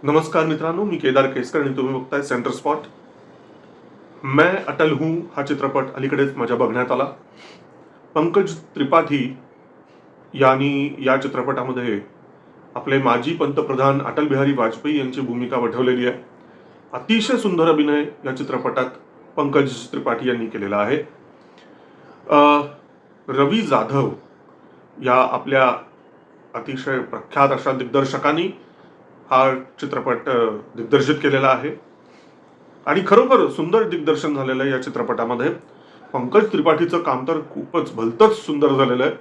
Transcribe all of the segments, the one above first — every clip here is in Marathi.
नमस्कार मित्रांनो, मी केदार केसकर आणि तुम्ही बघताय सेंटर स्पॉट. मैं अटल हूं हा चित्रपट अलीकडेच माझ्या बघण्यात आला. पंकज त्रिपाठी यांनी या चित्रपटामध्ये आपले माजी पंतप्रधान अटल बिहारी वाजपेयी यांची भूमिका वठवलेली आहे. अतिशय सुंदर अभिनय या चित्रपटात पंकज त्रिपाठी यांनी केलेला आहे. रवी जाधव या आपल्या अतिशय प्रख्यात अशा दिग्दर्शकांनी हा चित्रपट दिग्दर्शित केलेला आहे आणि खरोखर सुंदर दिग्दर्शन झालेलं आहे. या चित्रपटामध्ये पंकज त्रिपाठीचं काम तर खूपच भलतंच सुंदर झालेलं आहे.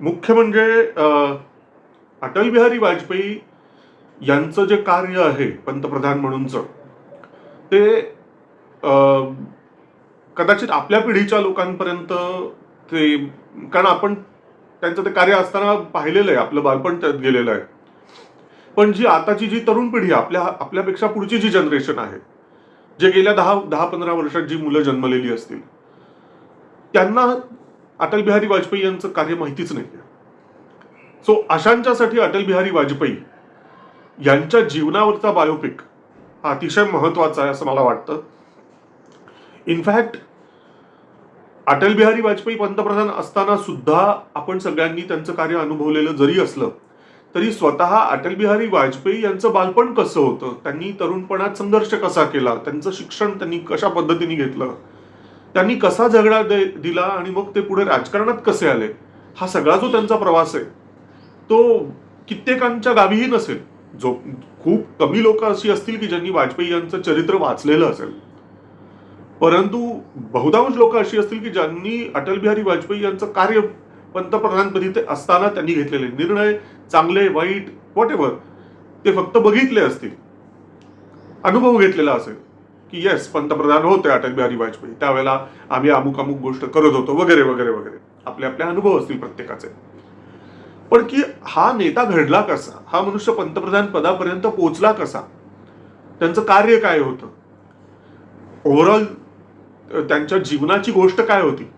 मुख्य म्हणजे अटल बिहारी वाजपेयी यांचं जे कार्य आहे पंतप्रधान म्हणूनचं ते कदाचित आपल्या पिढीच्या लोकांपर्यंत ते, कारण आपण त्यांचं ते कार्य असताना पाहिलेलं आहे, आपलं बालपण त्यात गेलेलं आहे. पण जी आताची जी तरुण पिढी आपल्यापेक्षा पुढची जी जनरेशन आहे, जे गेल्या 10-15 वर्षात जी मुलं जन्मलेली असतील, त्यांना अटल बिहारी वाजपेयी यांचं कार्य माहितीच नाही. सो अशांच्यासाठी अटल बिहारी वाजपेयी यांच्या जीवनावरचा बायोपिक हा अतिशय महत्वाचा आहे असं मला वाटतं. इनफॅक्ट अटल बिहारी वाजपेयी पंतप्रधान असताना सुद्धा आपण सगळ्यांनी त्यांचं कार्य अनुभवलेलं जरी असलं तरी स्वतः अटल बिहारी वाजपेयी यांचं बालपण कसं होतं, त्यांनी तरुणपणात संघर्ष कसा केला, त्यांचं शिक्षण त्यांनी कशा पद्धतीने घेतलं, त्यांनी कसा झगडा दिला आणि मग ते पुढे राजकारणात कसे आले, हा सगळा जो त्यांचा प्रवास आहे तो कित्येकांच्या गावीही नसेल. जो खूप कमी लोक अशी असतील की ज्यांनी वाजपेयी यांचं चरित्र वाचलेलं असेल, परंतु बहुतांश लोक अशी असतील की ज्यांनी अटल बिहारी वाजपेयी यांचं कार्य पंतप्रधानपदी ते असताना त्यांनी घेतलेले निर्णय, चांगले वाईट व्हॉट एव्हर, ते फक्त बघितले असतील, अनुभव घेतलेला असेल की येस पंतप्रधान होते अटल बिहारी वाजपेयी, त्यावेळेला आम्ही अमुक अमुक गोष्ट करत होतो वगैरे वगैरे वगैरे, आपले आपले अनुभव असतील प्रत्येकाचे. पण की हा नेता घडला कसा, हा मनुष्य पंतप्रधान पदापर्यंत पोहोचला कसा, त्यांचं कार्य काय होतं, ओव्हरऑल त्यांच्या जीवनाची गोष्ट काय होती,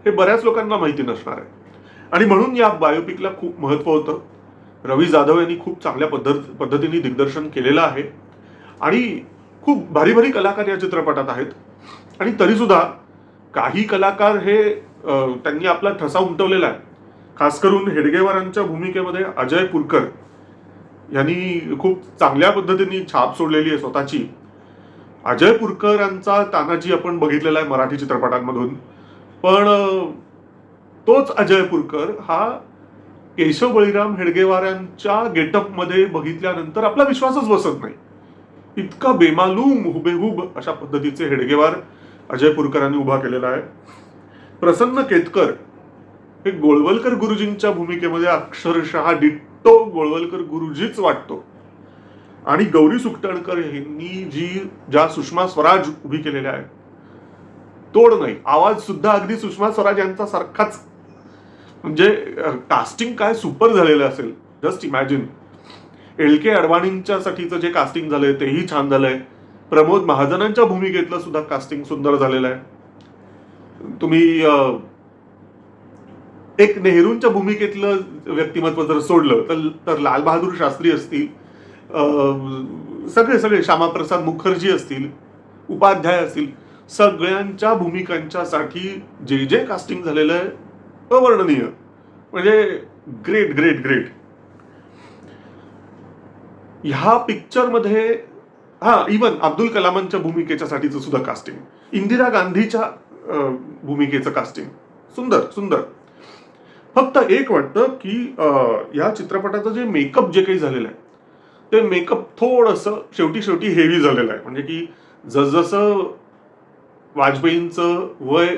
हे बऱ्याच लोकांना माहिती नसणार आहे. आणि म्हणून या बायोपिकला खूप महत्व होतं. रवी जाधव यांनी खूप चांगल्या पद्धतीने दिग्दर्शन केलेलं आहे आणि खूप भारी भारी कलाकार या चित्रपटात आहेत. आणि तरी सुद्धा काही कलाकार हे त्यांनी आपला ठसा उमटवलेला आहे. खास करून हेडगेवारांच्या भूमिकेमध्ये अजय पुरकर यांनी खूप चांगल्या पद्धतीने छाप सोडलेली आहे स्वतःची. अजय पुरकरांचा तानाजी आपण बघितलेला आहे मराठी चित्रपटांमधून, पण तोच अजय पुरकर हा केशव बळीराम हेडगेवारांच्या गेटअप मध्ये बघितल्यानंतर आपला विश्वासच बसत नाही. इतका बेमालूम हुबेहूब अशा पद्धतीचे हेडगेवार अजय पुरकरांनी उभा केलेला आहे. प्रसन्न केतकर हे गोळवलकर गुरुजींच्या भूमिकेमध्ये अक्षरशः डिट्टो गोळवलकर गुरुजीच वाटतो. आणि गौरी सुकटणकर यांनी ज्या सुषमा स्वराज उभी केलेल्या आहे, तोड नाही. आवाज सुद्धा अगदी सुषमा स्वराज यांचा सारखाच, म्हणजे कास्टिंग काय सुपर झालेलं असेल. Just imagine. LK अडवाणींच्या साठीचं जे कास्टिंग झालंय तेही छान झालंय. प्रमोद महाजनांच्या भूमिकेतलं सुद्धा कास्टिंग सुंदर झालेलं आहे. तुम्ही एक नेहरूंच्या भूमिकेतलं व्यक्तिमत्व जर सोडलं तर लाल बहादूर शास्त्री असतील, सगळे श्यामाप्रसाद मुखर्जी असतील, उपाध्याय असतील, सगळ्यांच्या भूमिकांच्या साठी जे कास्टिंग झालेलं आहे अवर्णनीय. म्हणजे ग्रेट ग्रेट ग्रेट. ह्या पिक्चर मध्ये इवन अब्दुल कलामांच्या भूमिकेच्या साठीचं सुद्धा कास्टिंग, इंदिरा गांधीच्या भूमिकेचं कास्टिंग सुंदर सुंदर. फक्त एक वाटतं की या चित्रपटाचं जे मेकअप जे काही झालेलं आहे ते मेकअप थोडंसं शेवटी हेवी झालेलं आहे. म्हणजे की जसजसं वाजपेयींचं वय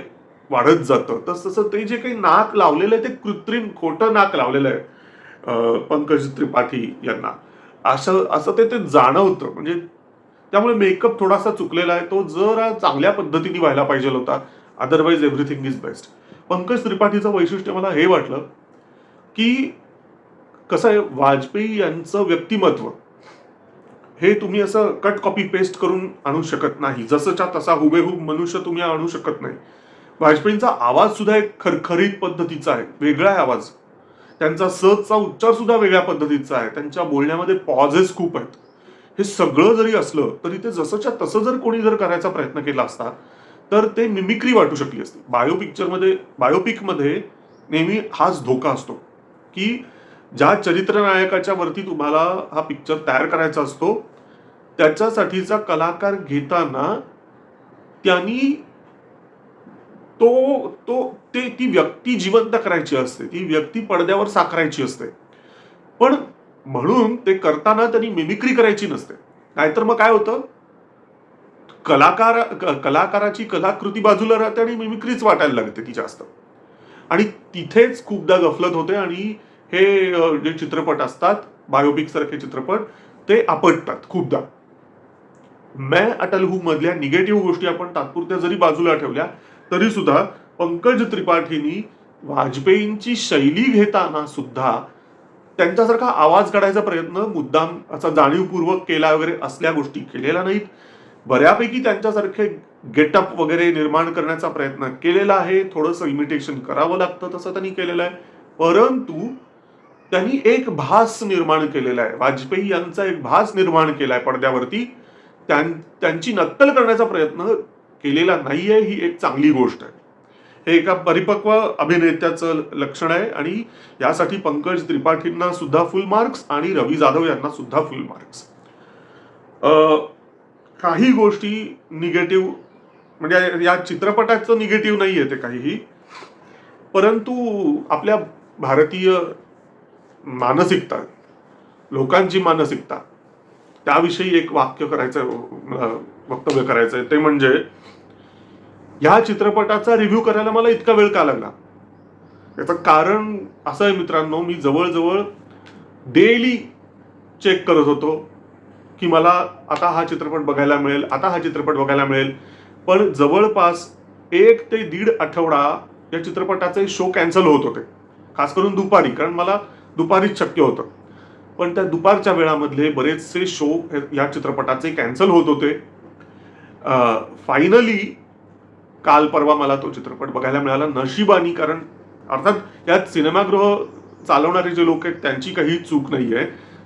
वाढत जातं तसं ते जे काही नाक लावलेलं आहे ते कृत्रिम खोटं नाक लावलेलं आहे पंकज त्रिपाठी यांना, असं ते जाणवतं. म्हणजे त्यामुळे मेकअप थोडासा चुकलेला आहे. तो जरा चांगल्या पद्धतीने व्हायला पाहिजे होता. Otherwise everything is best. Pankaj त्रिपाठीचं वैशिष्ट्य मला हे वाटलं की कसं आहे, वाजपेयी यांचं व्यक्तिमत्व हे तुम्ही असं कट कॉपी पेस्ट करून आणू शकत नाही. जसंच्या तसा हुबेहूब मनुष्य तुम्ही आणू शकत नाही. वाजपेयींचा आवाज सुद्धा एक खरखरीत पद्धतीचा आहे, वेगळा आहे आवाज. त्यांचा सचा उच्चार सुद्धा वेगळ्या पद्धतीचा आहे, त्यांच्या बोलण्यामध्ये पॉजेस खूप आहेत. हे सगळं जरी असलं तरी ते जसंच्या तसं जर कोणी जर करायचा प्रयत्न केला असता तर ते मिमिक्री वाटू शकली असती. बायोपिकमध्ये नेहमी हाच धोका असतो की ज्या चरित्रनायकाच्या वरती तुम्हाला हा पिक्चर तयार करायचा असतो त्याच्यासाठीचा कलाकार घेताना त्यांनी ती व्यक्ती जिवंत करायची असते, ती व्यक्ती पडद्यावर साकारायची असते. पण म्हणून ते करताना त्यांनी मिमिक्री करायची नसते. नाहीतर मग काय होतं, कलाकाराची कलाकृती बाजूला राहते आणि मिमिक्रीच वाटायला लागते ती जास्त. आणि तिथेच खूपदा गफलत होते आणि हे जे चित्रपट असतात बायोपिक सारखे चित्रपट ते आपटतात खूपदा. मैं अटल हूं मधल्या निगेटिव्ह गोष्टी आपण तात्पुरत्या जरी बाजूला ठेवल्या तरी सुद्धा पंकज त्रिपाठींनी वाजपेयींची शैली घेताना सुद्धा त्यांच्यासारखा आवाज काढायचा प्रयत्न मुद्दाम असा जाणीवपूर्वक केला वगैरे असल्या गोष्टी केलेल्या नाहीत. बऱ्यापैकी त्यांच्यासारखे गेटअप वगैरे निर्माण करण्याचा प्रयत्न केलेला आहे. थोडंसं इमिटेशन करावं लागतं तसं त्यांनी केलेलं आहे. परंतु त्यांनी एक भास निर्माण केलेला आहे, वाजपेयी यांचा एक भास निर्माण केलाय पडद्यावरती. त्यांची नक्कल करण्याचा प्रयत्न केलेला नाहीये, ही एक चांगली गोष्ट आहे. हे एका परिपक्व अभिनेत्याचं लक्षण आहे आणि यासाठी पंकज त्रिपाठींना सुद्धा फुल मार्क्स आणि रवी जाधव यांना सुद्धा फुल मार्क्स. काही गोष्टी निगेटिव्ह म्हणजे या चित्रपटाचं निगेटिव्ह नाहीये ते काहीही, परंतु आपल्या भारतीय मानसिकता, लोकांची मानसिकता त्याविषयी एक वक्तव्य करायचंय. ते म्हणजे या चित्रपटाचा रिव्ह्यू करायला मला इतका वेळ का लागला, याचं कारण असं आहे मित्रांनो, मी जवळजवळ डेली चेक करत होतो की मला आता हा चित्रपट बघायला मिळेल, पण जवळपास 1 ते 1.5 आठवडा या चित्रपटाचे शो कॅन्सल होत होते, खास करून दुपारी, कारण मला दुपारीच शक्य होतं. पण त्या दुपारच्या वेळामधले बरेचसे शो या चित्रपटाचे कॅन्सल होत होते. फायनली काल परवा मला तो चित्रपट बघायला मिळाला नशिबानी, कारण अर्थात यात सिनेमागृह चालवणारे जे लोक आहेत त्यांची काही चूक नाहीये.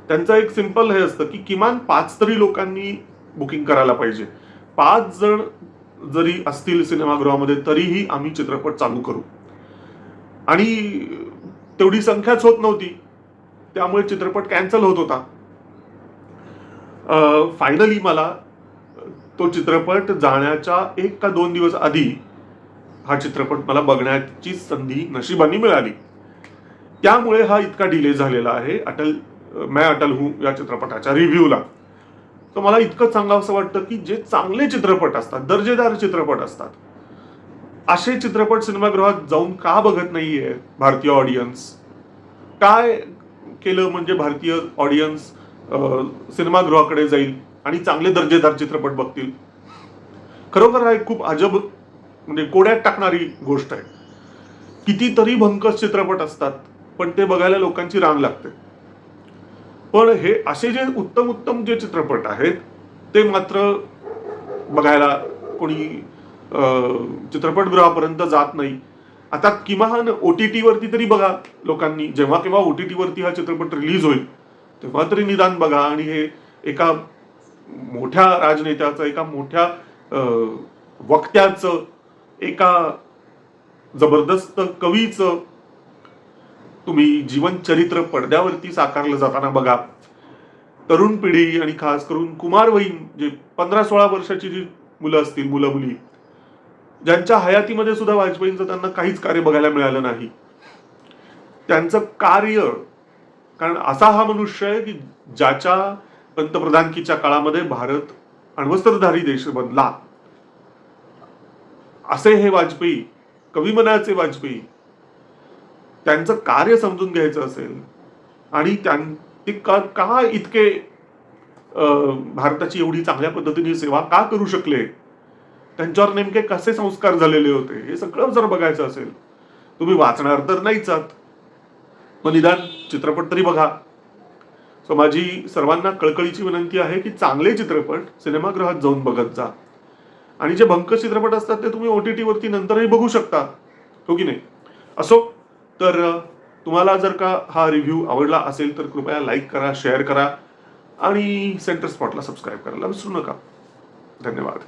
त्यांचं एक सिंपल हे असतं की किमान 5 तरी लोकांनी बुकिंग करायला पाहिजे. 5 जण जरी असतील सिनेमागृहामध्ये तरीही आम्ही चित्रपट चालू करू, आणि तेवढी संख्याच होत नव्हती, त्यामुळे चित्रपट कॅन्सल होत होता. फायनली मला तो चित्रपट जाण्याच्या 1 का 2 दिवस आधी हा चित्रपट मला बघण्याची संधी नशिबाने मिळाली. त्यामुळे हा इतका डिले झालेला आहे मैं अटल हूं या चित्रपटाच्या रिव्ह्यूला. तर मला इतकं सांगावं असं वाटतं की जे चांगले चित्रपट असतात, दर्जेदार चित्रपट असतात, असे चित्रपट सिनेमागृहात जाऊन का बघत नाहीये भारतीय ऑडियन्स? काय केलं म्हणजे भारतीय ऑडियन्स सिनेमागृहाकडे जाईल आणि चांगले दर्जेदार चित्रपट बघतील? खरोखर हा एक खूप अजब, म्हणजे कोड्यात टाकणारी गोष्ट आहे. कितीतरी भंकस चित्रपट असतात पण ते बघायला लोकांची रांग लागते. पण हे असे जे उत्तम उत्तम जे चित्रपट आहेत ते मात्र बघायला कोणी चित्रपटगृहापर्यंत जात नाही. आता किमान OTT वरती तरी बघा लोकांनी, जेव्हा केव्हा OTT वरती हा चित्रपट रिलीज होईल तेव्हा तरी निदान बघा. आणि हे एका मोठ्या राजनेत्याचं, एका मोठ्या वक्त्याचं, एका जबरदस्त कवीचं तुम्ही जीवन चरित्र पडद्यावरती साकारलं जाताना बघा. तरुण पिढी आणि खास करून कुमारवयीन जे 15-16 वर्षाची जी मुलं असतील, मुलं मुली, ज्यांच्या हयातीमध्ये सुद्धा वाजपेयींचं त्यांना काहीच कार्य बघायला मिळालं नाही, त्यांचं कार्य, कारण असा हा मनुष्य आहे की ज्याच्या पंतप्रधानकीच्या काळामध्ये भारत अण्वस्त्रधारी देश बनला, असे हे वाजपेयी, कविमनाचे वाजपेयी, त्यांचं कार्य समजून घ्यायचं असेल आणि ते का इतके भारताची एवढी चांगल्या पद्धतीने सेवा का करू शकले, त्यांच्यावर नेमके कसे संस्कार झालेले होते, हे सगळं जर बघायचं असेल, तुम्ही वाचणार तर नाहीच आहात, मग निदान चित्रपट तरी बघा. सो माझी सर्वांना कळकळीची विनंती आहे की चांगले चित्रपट सिनेमागृहात जाऊन बघत जा, आणि जे भंकस चित्रपट असतात ते तुम्ही OTT वरती नंतरही बघू शकता, हो की नाही? असो, तर तुम्हाला जर का हा रिव्ह्यू आवडला असेल तर कृपया लाईक करा, शेअर करा आणि सेंटर स्पॉटला सबस्क्राईब करायला विसरू नका. धन्यवाद.